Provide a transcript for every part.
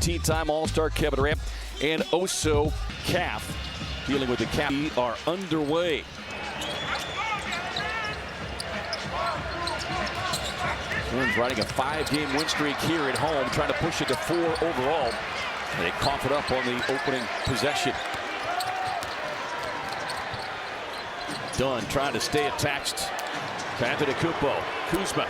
15-time All-Star Kevin Durant and Oso calf dealing with the calf are underway. Bruins riding a 5-game win streak here at home, trying to push it to 4 overall. They cough it up on the opening possession. Dunn trying to stay attached to Antetokounmpo. Kuzma.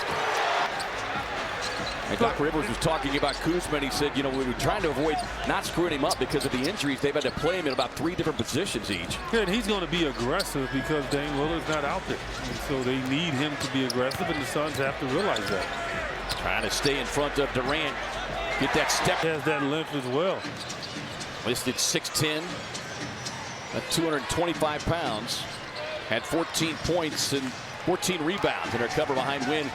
And Doc Rivers was talking about Kuzma, and he said, you know, we were trying to avoid not screwing him up because of the injuries. They've had to play him in about 3 different positions each. Yeah, and he's going to be aggressive because Dame Lillard's not out there. And so they need him to be aggressive, and the Suns have to realize that. Trying to stay in front of Durant. Get that step. Has that length as well. Listed 6'10", at 225 pounds. Had 14 points and 14 rebounds in her cover behind win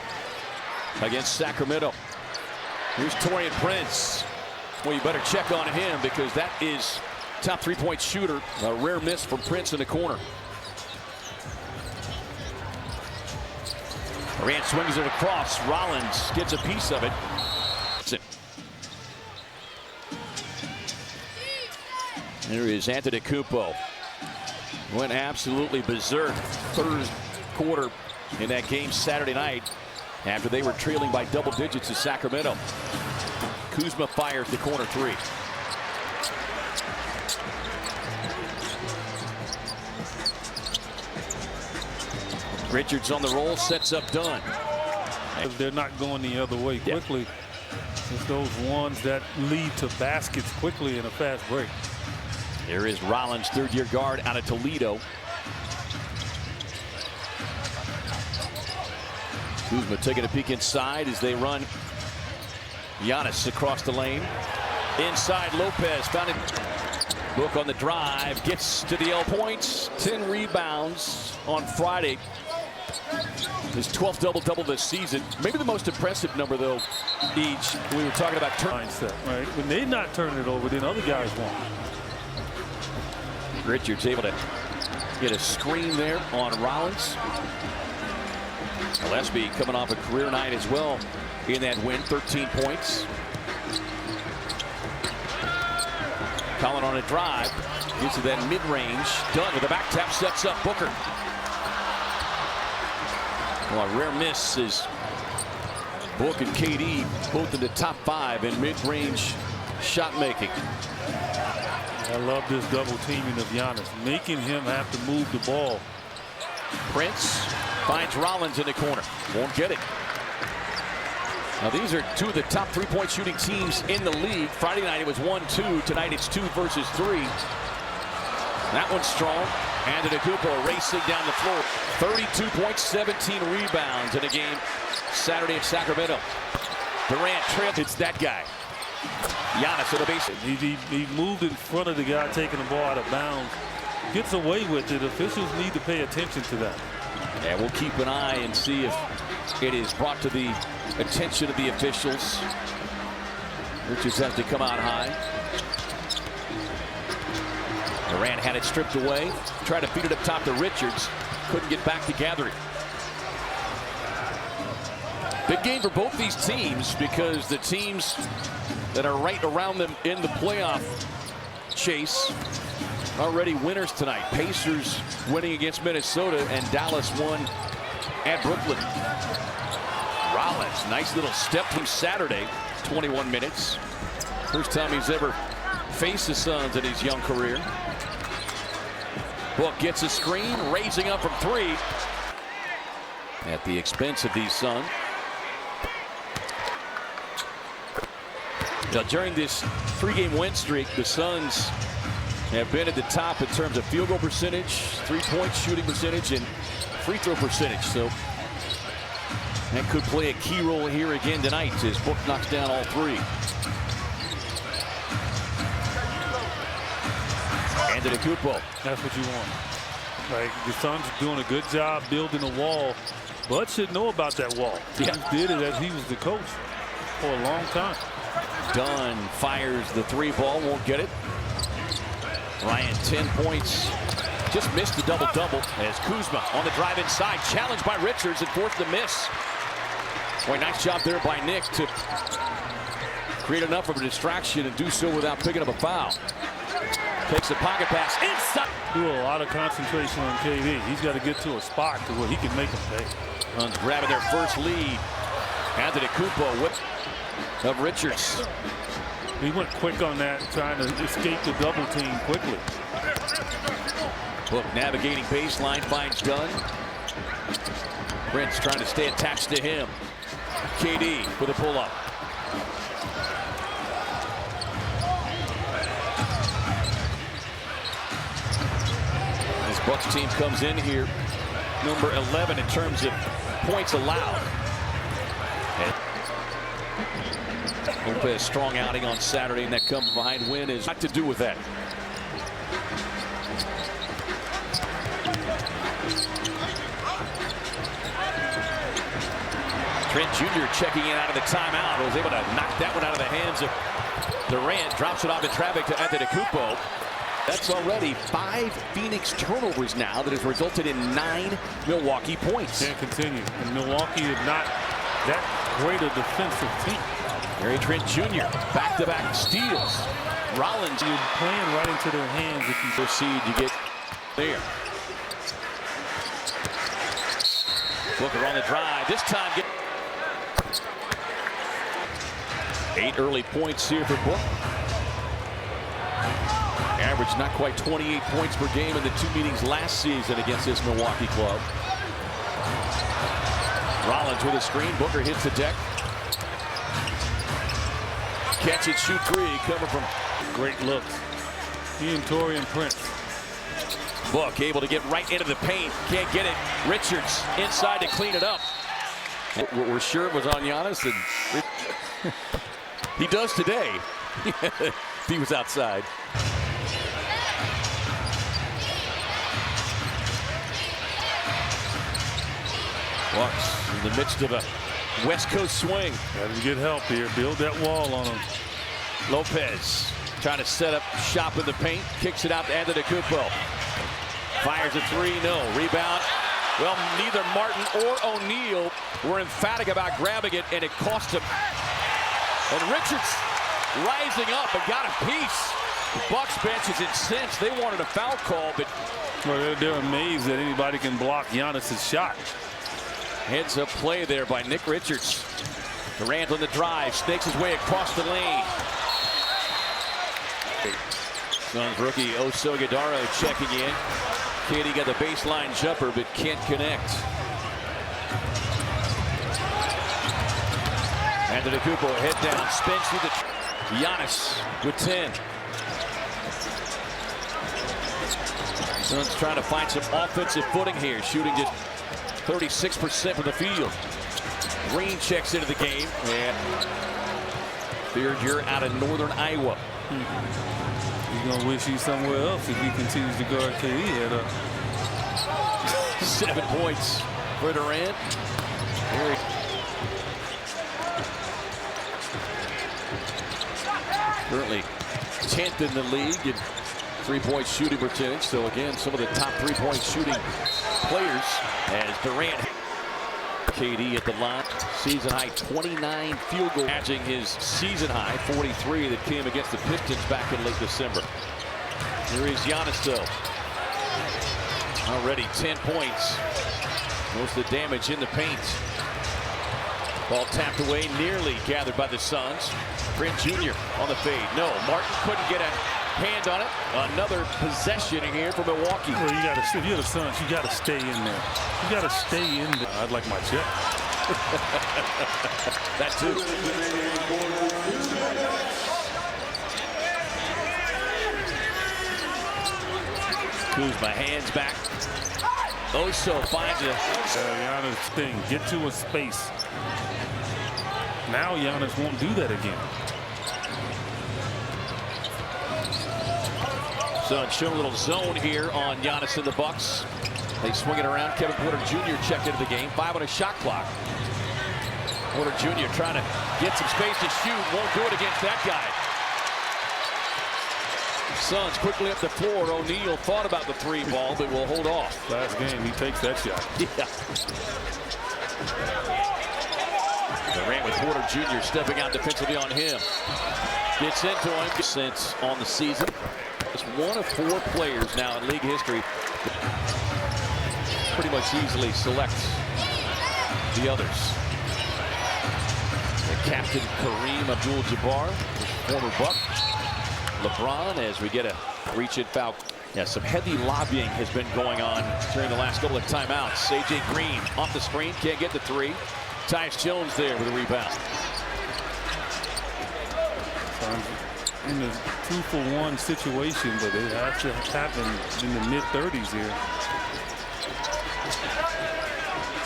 against Sacramento. Here's Taurean Prince. Well, you better check on him because that is top 3-point shooter. A rare miss from Prince in the corner. Durant swings it across. Rollins gets a piece of it. There is Antetokounmpo. Went absolutely berserk third quarter in that game Saturday night after they were trailing by double digits to Sacramento. Kuzma fires the corner 3. Richards on the roll, sets up Dunn. They're not going the other way quickly. It's those ones that lead to baskets quickly in a fast break. There is Rollins, third-year guard out of Toledo. Kuzma taking a peek inside as they run Giannis across the lane. Inside, Lopez found it. Book on the drive, gets to the points, 10 rebounds on Friday. His 12th double-double this season. Maybe the most impressive number, though, each. We were talking about mindset, right? When they're not turning it over, then other guys won't. Richards able to get a screen there on Rollins. Gillespie coming off a career night as well in that win, 13 points. Collin on a drive, gets to that mid-range. Dunn with the back tap, sets up Booker. Well, a rare miss is Book and KD both in the top 5 in mid-range shot making. I love this double teaming of Giannis, making him have to move the ball. Prince finds Rollins in the corner. Won't get it. Now these are 2 of the top 3-point shooting teams in the league. Friday night it was 1-2. Tonight it's 2 versus 3. That one's strong. Antetokounmpo racing down the floor. 32 points, 17 rebounds in a game Saturday in Sacramento. Durant trails. It's that guy. Giannis at the base. He moved in front of the guy taking the ball out of bounds. Gets away with it. Officials need to pay attention to that. Yeah, we'll keep an eye and see if it is brought to the attention of the officials. Richards has to come out high. Durant had it stripped away. Tried to feed it up top to Richards. Couldn't get back together. Big game for both these teams because the teams that are right around them in the playoff chase already winners tonight. Pacers winning against Minnesota, and Dallas won at Brooklyn. Rollins, nice little step from Saturday, 21 minutes. First time he's ever faced the Suns in his young career. Book gets a screen, raising up from 3 at the expense of these Suns. Now, during this 3-game win streak, the Suns have been at the top in terms of field goal percentage, 3-point shooting percentage, and free throw percentage. So that could play a key role here again tonight as Book knocks down all 3. Antetokounmpo. That's what you want. Like, the Suns are doing a good job building a wall. Bud should know about that wall. Yeah. He did it as he was the coach for a long time. Dunn fires the 3 ball, won't get it. Ryan, 10 points. Just missed the double-double as Kuzma on the drive inside, challenged by Richards and forced the miss. Boy, nice job there by Nick to create enough of a distraction and do so without picking up a foul. Takes a pocket pass inside. Do a lot of concentration on KD. He's got to get to a spot to where he can make them pay. Suns grabbing their first lead. Antetokounmpo whip of Richards. He went quick on that, trying to escape the double team quickly. Book navigating baseline, finds Gunn. Prince trying to stay attached to him. KD with a pull-up. This Bucks team comes in here number 11 in terms of points allowed. Lopez strong outing on Saturday, and that comes behind win is not to do with that. Trent Jr. checking in out of the timeout. Was able to knock that one out of the hands of Durant. Drops it off in traffic to Antetokounmpo. That's already 5 Phoenix turnovers now that has resulted in 9 Milwaukee points. Can't continue. And Milwaukee is not that great a defensive team. Gary Trent Jr. back-to-back steals. Rollins, you're playing right into their hands if you proceed. You get there. Booker on the drive. This time get 8 early points here for Book. Average not quite 28 points per game in the 2 meetings last season against this Milwaukee club. Rollins with a screen. Booker hits the deck. Catch it, shoot 3. Cover from great looks. He and Torian Prince. Book able to get right into the paint. Can't get it. Richards inside to clean it up. We're sure it was on Giannis, and he does today. If he was outside. Bucks in the midst of a West Coast swing. Got to get help here. Build that wall on him. Lopez trying to set up shop in the paint. Kicks it out to Antetokounmpo. Fires a 3. No. Rebound. Well, neither Martin or O'Neal were emphatic about grabbing it, and it cost him. And Richards rising up and got a piece. The Bucks bench is incensed. They wanted a foul call, but well, they're amazed that anybody can block Giannis's shot. Heads up play there by Nick Richards. Durant on the drive, snakes his way across the lane. Suns rookie Oso Guidaro checking in. KD got the baseline jumper but can't connect. Antetokounmpo head down, spins through the Giannis with 10. Suns trying to find some offensive footing here, shooting just 36% from the field. Green checks into the game, and feared you're out of northern Iowa. He's gonna wish he's somewhere else if he continues to guard KD at 7 points for Durant. Currently 10th in the league in 3-point shooting percentage. So again, some of the top 3-point shooting players as Durant. KD at the line, season high 29 field goal, matching his season high 43 that came against the Pistons back in late December. Here is Giannis though. Already 10 points. Most of the damage in the paint. Ball tapped away, nearly gathered by the Suns. Trent Jr. on the fade. No, Martin couldn't get a hand on it. Another possession here for Milwaukee. Well, you gotta, if you're the Suns, you gotta stay in there. You gotta stay in there. I'd like my check. That too. Kuzma hands back. Oso finds it. Giannis thing. Get to a space. Now Giannis won't do that again. Suns show a little zone here on Giannis and the Bucks. They swing it around. Kevin Porter Jr. checked into the game. 5 on a shot clock. Porter Jr. trying to get some space to shoot. Won't do it against that guy. Suns quickly up the floor. O'Neal thought about the 3 ball, but will hold off. Last game, he takes that shot. Yeah. Durant with Porter Jr. stepping out defensively on him. Gets into him. Since on the season. Just one of 4 players now in league history. Pretty much easily selects the others. The captain Kareem Abdul-Jabbar, former Buck. LeBron, as we get a reach-in foul. Yeah, some heavy lobbying has been going on during the last couple of timeouts. AJ Green off the screen, can't get the 3. Tyus Jones there with a rebound. In a 2-for-1 situation, but it has to happen in the mid-30s here.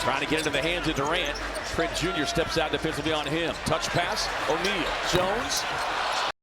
Trying to get into the hands of Durant. Trent Jr. steps out defensively on him. Touch pass. O'Neal. Jones.